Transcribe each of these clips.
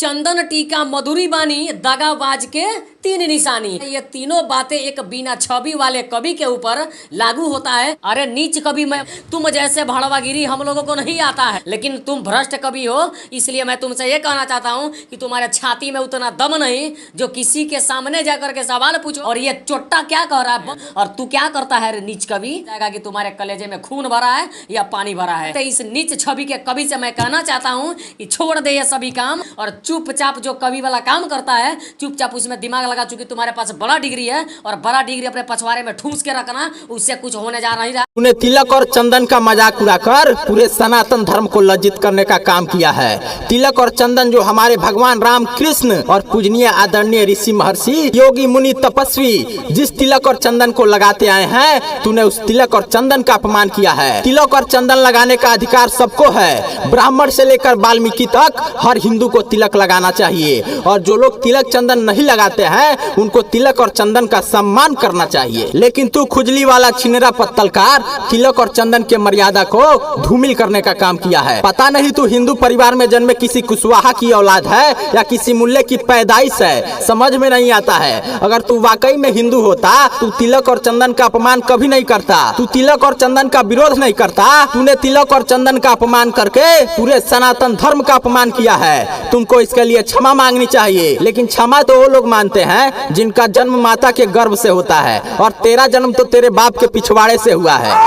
चंदन टीका मधुरी बानी दगाबाज के तीन निशानी। ये तीनों बातें एक बिना छवि वाले कवि के ऊपर लागू होता है। अरे नीच कवि मैं तुम जैसे भड़वागिरी हम लोगों को नहीं आता है, लेकिन तुम भ्रष्ट कवि हो, इसलिए मैं तुमसे ये कहना चाहता हूँ कि तुम्हारे छाती में उतना दम नहीं जो किसी के सामने जाकर के सवाल पूछो। और ये चोट्टा क्या कह रहा है और तू क्या करता है रे नीच कवि? जाएगा कि तुम्हारे कलेजे में खून भरा है या पानी भरा है। तो इस नीच छवि के कवि से मैं कहना चाहता हूँ कि छोड़ दे ये सभी काम और चुपचाप जो कवि वाला काम करता है चुपचाप उसमें दिमाग लगा। चूंकि तुम्हारे पास बड़ा डिग्री है और बड़ा डिग्री अपने पछवाड़े में ठूस के रखना, उससे कुछ होने जा नहीं रहा। तूने तिलक और चंदन का मजाक उड़ाकर पूरे सनातन धर्म को लज्जित करने का काम किया है। तिलक और चंदन जो हमारे भगवान राम कृष्ण और पूजनीय आदरणीय ऋषि महर्षि योगी मुनि तपस्वी जिस तिलक और चंदन को लगाते आए हैं, तूने उस तिलक और चंदन का अपमान किया है। तिलक और चंदन लगाने का अधिकार सबको है। ब्राह्मण से लेकर वाल्मीकि तक हर हिंदू को तिलक लगाना चाहिए और जो लोग तिलक चंदन नहीं लगाते हैं उनको तिलक और चंदन का सम्मान करना चाहिए। लेकिन तू खुजली वाला छिनेरा पत्तलकार तिलक और चंदन के मर्यादा को धूमिल करने का काम किया है। पता नहीं तू हिंदू परिवार में जन्मे किसी कुशवाहा की औलाद है या किसी मुल्ले की पैदाइश है, समझ में नहीं आता है। अगर तू वाकई में हिंदू होता तू तिलक और चंदन का अपमान कभी नहीं करता। तू तिलक और चंदन का विरोध नहीं करता। तूने तिलक और चंदन का अपमान करके पूरे सनातन धर्म का अपमान किया है। तुमको इसके लिए क्षमा मांगनी चाहिए। लेकिन क्षमा तो वो लोग मानते हैं जिनका जन्म माता के गर्भ से होता है और तेरा जन्म तो तेरे बाप के पिछवाड़े से हुआ है।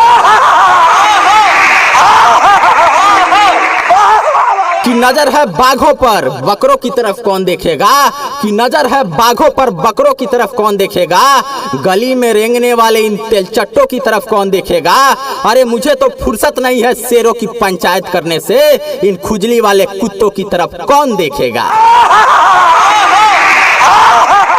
कि नजर है बाघों पर बकरों की तरफ कौन देखेगा, कि नजर है बाघों पर बकरों की तरफ कौन देखेगा, गली में रेंगने वाले इन तेलचट्टों की तरफ कौन देखेगा। अरे मुझे तो फुर्सत नहीं है शेरों की पंचायत करने से, इन खुजली वाले कुत्तों की तरफ कौन देखेगा।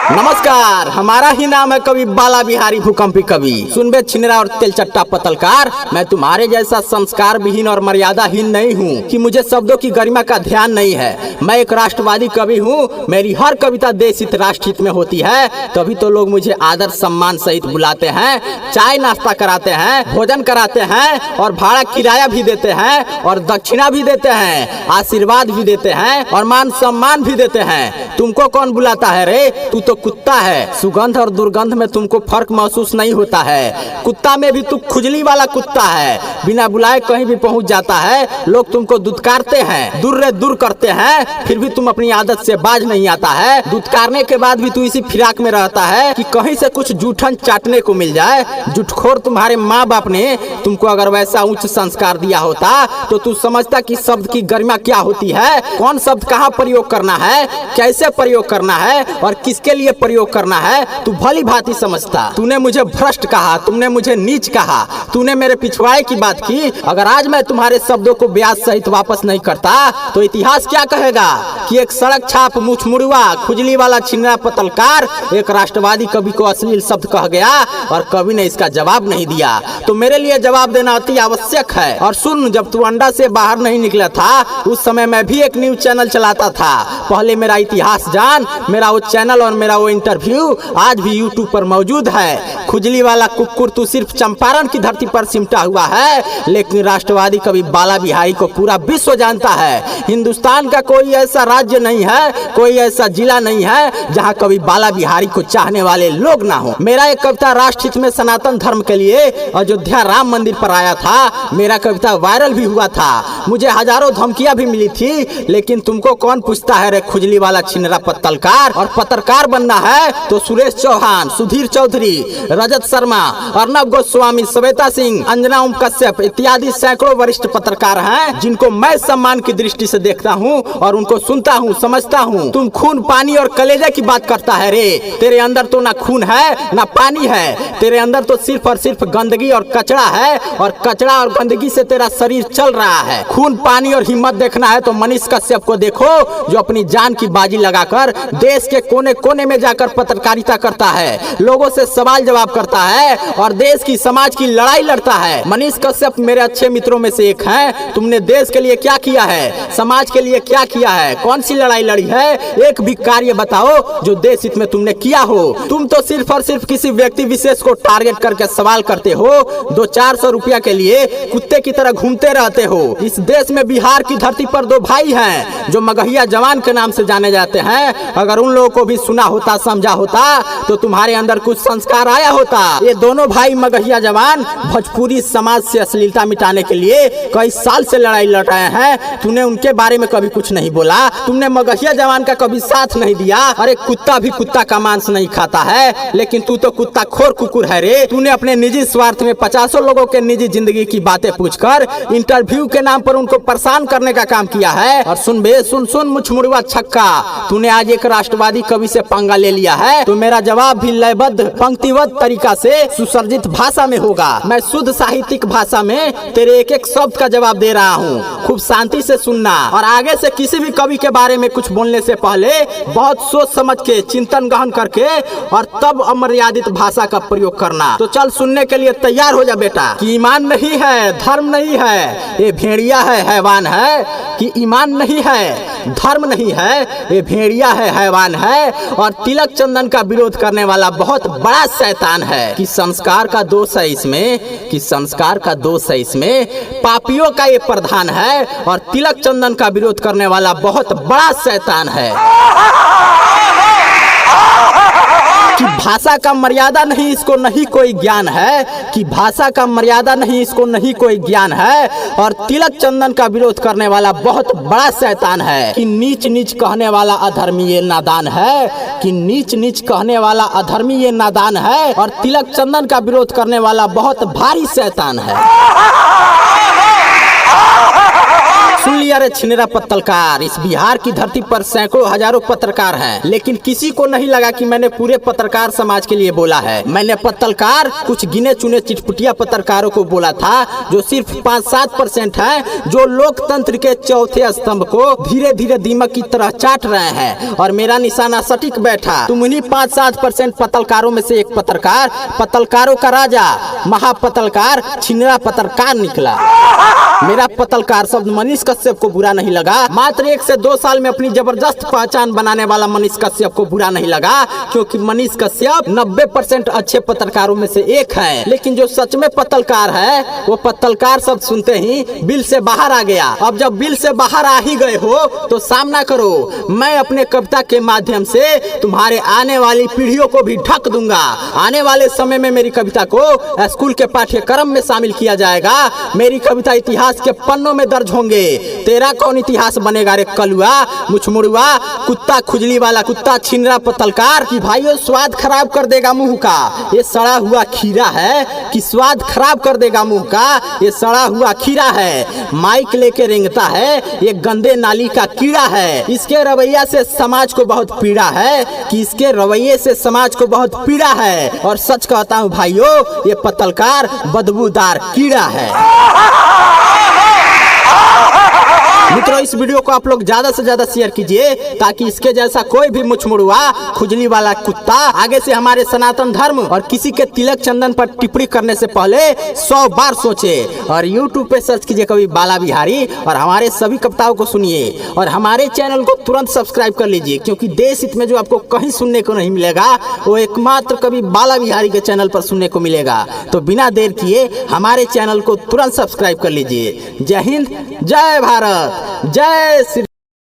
नमस्कार, हमारा ही नाम है कवि बाला बिहारी भूकंपी कवि। सुनबे छिनेरा और तेलचट्टा पतलकार, मैं तुम्हारे जैसा संस्कार विहीन और मर्यादाहीन नहीं हूँ कि मुझे शब्दों की गरिमा का ध्यान नहीं है। मैं एक राष्ट्रवादी कवि हूँ। मेरी हर कविता देश हित राष्ट्र हित में होती है, तभी तो लोग मुझे आदर सम्मान सहित बुलाते हैं, चाय नाश्ता कराते हैं, भोजन कराते हैं और भाड़ा किराया भी देते हैं और दक्षिणा भी देते हैं, आशीर्वाद भी देते हैं और मान सम्मान भी देते हैं। तुमको कौन बुलाता है रे? तू तो कुत्ता है। सुगंध और दुर्गंध में तुमको फर्क महसूस नहीं होता है। कुत्ता में भी तू खुजली वाला कुत्ता है। बिना बुलाए कहीं भी पहुंच जाता है। लोग तुमको दुत्कारते हैं, दूर रे दूर करते हैं, फिर भी तुम अपनी आदत से बाज नहीं आता है। दुत्कारने के बाद भी तू इसी फिराक में रहता है कि कहीं से कुछ जूठन चाटने को मिल जाए। जुटखोर तुम्हारे माँ बाप ने तुमको अगर वैसा उच्च संस्कार दिया होता तो तू समझता कि शब्द की गरिमा क्या होती है, कौन शब्द कहाँ प्रयोग करना है, कैसे प्रयोग करना है और किसके लिए प्रयोग करना है। तू भली भांति समझता। तूने मुझे भ्रष्ट कहा, तुमने मुझे नीच कहा, तूने मेरे पिछवाड़े की बात की। अगर आज मैं तुम्हारे शब्दों को ब्याज सहित वापस नहीं करता तो इतिहास क्या कहेगा कि एक सड़क छाप मुछमुड़ुआ खुजली वाला छिनेरा पतलकार एक राष्ट्रवादी कवि को अश्लील शब्द कह गया और कवि ने इसका जवाब नहीं दिया। तो मेरे लिए जवाब देना अति आवश्यक है। और सुन, जब तू अंडा से बाहर नहीं निकला था उस समय मैं भी एक न्यूज चैनल चलाता था। पहले मेरा इतिहास जान। मेरा वो चैनल और मेरा वो इंटरव्यू आज भी यूट्यूब पर मौजूद है। खुजली वाला कुक्कुर, तू सिर्फ चंपारण की धरती पर सिमटा हुआ है, लेकिन राष्ट्रवादी कवि बाला बिहारी को पूरा विश्व जानता है। हिंदुस्तान का कोई ऐसा राज्य नहीं है, कोई ऐसा जिला नहीं है जहां कवि बाला बिहारी को चाहने वाले लोग ना हो। मेरा एक कविता राष्ट्र हित में सनातन धर्म के लिए अयोध्या राम मंदिर पर आया था। मेरा कविता वायरल भी हुआ था। मुझे हजारों धमकियां भी मिली थी, लेकिन तुमको कौन पूछता है रे खुजली वाला छिनेरा पत्तलकार। और पत्रकार बनना है तो सुरेश चौहान, सुधीर चौधरी, रजत शर्मा, अर्नब गोस्वामी, श्वेता सिंह, अंजना ओम कश्यप इत्यादि सैकड़ों वरिष्ठ पत्रकार हैं जिनको मैं सम्मान की दृष्टि से देखता हूं और उनको सुनता हूं, समझता हूं। तुम खून, पानी और कलेजे की बात करता है रे। तेरे अंदर तो ना खून है ना पानी है। तेरे अंदर तो सिर्फ और सिर्फ गंदगी और कचरा है और कचरा और गंदगी से तेरा शरीर चल रहा है। खून, पानी और हिम्मत देखना है तो मनीष कश्यप को देखो जो अपनी जान की बाजी लगाकर देश के कोने कोने में में जाकर पत्रकारिता करता है, लोगों से सवाल जवाब करता है और देश की समाज की लड़ाई लड़ता है। मनीष कश्यप मेरे अच्छे मित्रों में से एक हैं। तुमने देश के लिए क्या किया है, समाज के लिए क्या किया है, कौन सी लड़ाई लड़ी है, एक भी कार्य बताओ जो देश हित में तुमने किया हो। तुम तो सिर्फ और सिर्फ किसी व्यक्ति विशेष को टारगेट करके सवाल करते हो, 200-400 रुपया के लिए कुत्ते की तरह घूमते रहते हो। इस देश में बिहार की धरती पर दो भाई हैं जो मगहिया जवान के नाम से जाने जाते हैं। अगर उन लोगों को भी सुना होता, समझा होता तो तुम्हारे अंदर कुछ संस्कार आया होता। ये दोनों भाई मगहिया जवान भोजपुरी समाज से अश्लीलता मिटाने के लिए कई साल से लड़ाई लड़ रहे हैं। तूने उनके बारे में कभी कुछ नहीं बोला, तुमने मगहिया जवान का कभी साथ नहीं दिया। अरे कुत्ता भी कुत्ता का मांस नहीं खाता है, लेकिन तू तो कुत्ता खोर कुकुर है रे। तूने अपने निजी स्वार्थ में 50 लोगों के निजी जिंदगी की बातें पूछकर इंटरव्यू के नाम पर उनको परेशान करने का काम किया है। और सुन बे, सुन सुन मुछमुड़वा छक्का, तूने आज एक राष्ट्रवादी कवि से पंगा ले लिया है तो मेरा जवाब भी लयबद्ध पंक्तिबद्ध तरीका से सुसर्जित भाषा में होगा। मैं शुद्ध साहित्यिक भाषा में तेरे एक एक शब्द का जवाब दे रहा हूँ। खूब शांति से सुनना और आगे से किसी भी कवि के बारे में कुछ बोलने से पहले बहुत सोच समझ के, चिंतन गहन करके और तब अमर्यादित भाषा का प्रयोग करना। तो चल सुनने के लिए तैयार हो जा बेटा। कि ईमान नहीं है, धर्म नहीं है, ये भेड़िया है, हैवान है। कि ईमान नहीं है, धर्म नहीं है, ये भेड़िया है, हैवान है। और तिलक चंदन का विरोध करने वाला बहुत बड़ा शैतान है। कि संस्कार का दोष है इसमें, कि संस्कार का दोष है इसमें, पापियों का ये प्रधान है। और तिलक चंदन का विरोध करने वाला बहुत बड़ा शैतान है। कि भाषा का मर्यादा नहीं, इसको नहीं कोई ज्ञान है। कि भाषा का मर्यादा नहीं, इसको नहीं कोई ज्ञान है। और तिलक चंदन का विरोध करने वाला बहुत बड़ा शैतान है। कि नीच नीच कहने वाला अधर्मी ये नादान है। कि नीच नीच कहने वाला अधर्मी ये नादान है। और तिलक चंदन का विरोध करने वाला बहुत भारी शैतान है। सुन लिया रे छिनेरा पत्रकार, इस बिहार की धरती पर सैकड़ों हजारों पत्रकार हैं, लेकिन किसी को नहीं लगा कि मैंने पूरे पत्रकार समाज के लिए बोला है। मैंने पत्रकार कुछ गिने चुने चिटपुटिया पत्रकारों को बोला था जो सिर्फ 5-7% हैं, जो लोकतंत्र के चौथे स्तंभ को धीरे धीरे दीमक की तरह चाट रहे हैं। और मेरा निशाना सटीक बैठा। तुम उन्हीं 5-7% पत्रकारों में से एक पत्रकार, पत्रकारों का राजा, महापत्रकार, छिनेरा पत्रकार निकला। मेरा पत्रकार शब्द मनीष कश्यप को बुरा नहीं लगा। मात्र 1 से 2 साल में अपनी जबरदस्त पहचान बनाने वाला मनीष कश्यप को बुरा नहीं लगा, क्योंकि मनीष कश्यप 90% अच्छे पत्रकारों में से एक है। लेकिन जो सच में पत्रकार है, वो पत्रकार शब्द सुनते ही बिल से बाहर आ गया। अब जब बिल से बाहर आ ही गए हो तो सामना करो। मैं अपने कविता के माध्यम से तुम्हारे आने वाली पीढ़ियों को भी ढक दूंगा। आने वाले समय में मेरी कविता को स्कूल के पाठ्यक्रम में शामिल किया जाएगा। मेरी कविता इतिहास के पन्नों में दर्ज होंगे। तेरा कौन इतिहास बनेगा रे कलुआ, मुछमुड़ुआ, कुत्ता खुजली वाला कुत्ता, छिनरा पत्रकार। कि भाइयों स्वाद खराब कर देगा मुंह का, ये सड़ा हुआ खीरा है। कि स्वाद खराब कर देगा मुंह का, ये सड़ा हुआ खीरा है। माइक लेके रेंगता है, ये गंदे नाली का कीड़ा है। इसके रवैया से समाज को बहुत पीड़ा है। कि इसके रवैये से समाज को बहुत पीड़ा है। और सच कहता हूँ भाइयों, ये पत्रकार बदबूदार कीड़ा है। मित्रों, इस वीडियो को आप लोग ज्यादा से ज्यादा शेयर कीजिए ताकि इसके जैसा कोई भी मुछमुड़ुआ, खुजली वाला कुत्ता आगे से हमारे सनातन धर्म और किसी के तिलक चंदन पर टिप्पणी करने से पहले 100 बार सोचे। और YouTube पे सर्च कीजिए कवि बाला बिहारी और हमारे सभी कविताओं को सुनिए। और हमारे चैनल को तुरंत सब्सक्राइब कर लीजिए, क्योंकि देश हित में जो आपको कहीं सुनने को नहीं मिलेगा वो एकमात्र कवि बाला बिहारी के चैनल पर सुनने को मिलेगा। तो बिना देर किए हमारे चैनल को तुरंत सब्सक्राइब कर लीजिए। जय हिंद, जय भारत, जय श्री।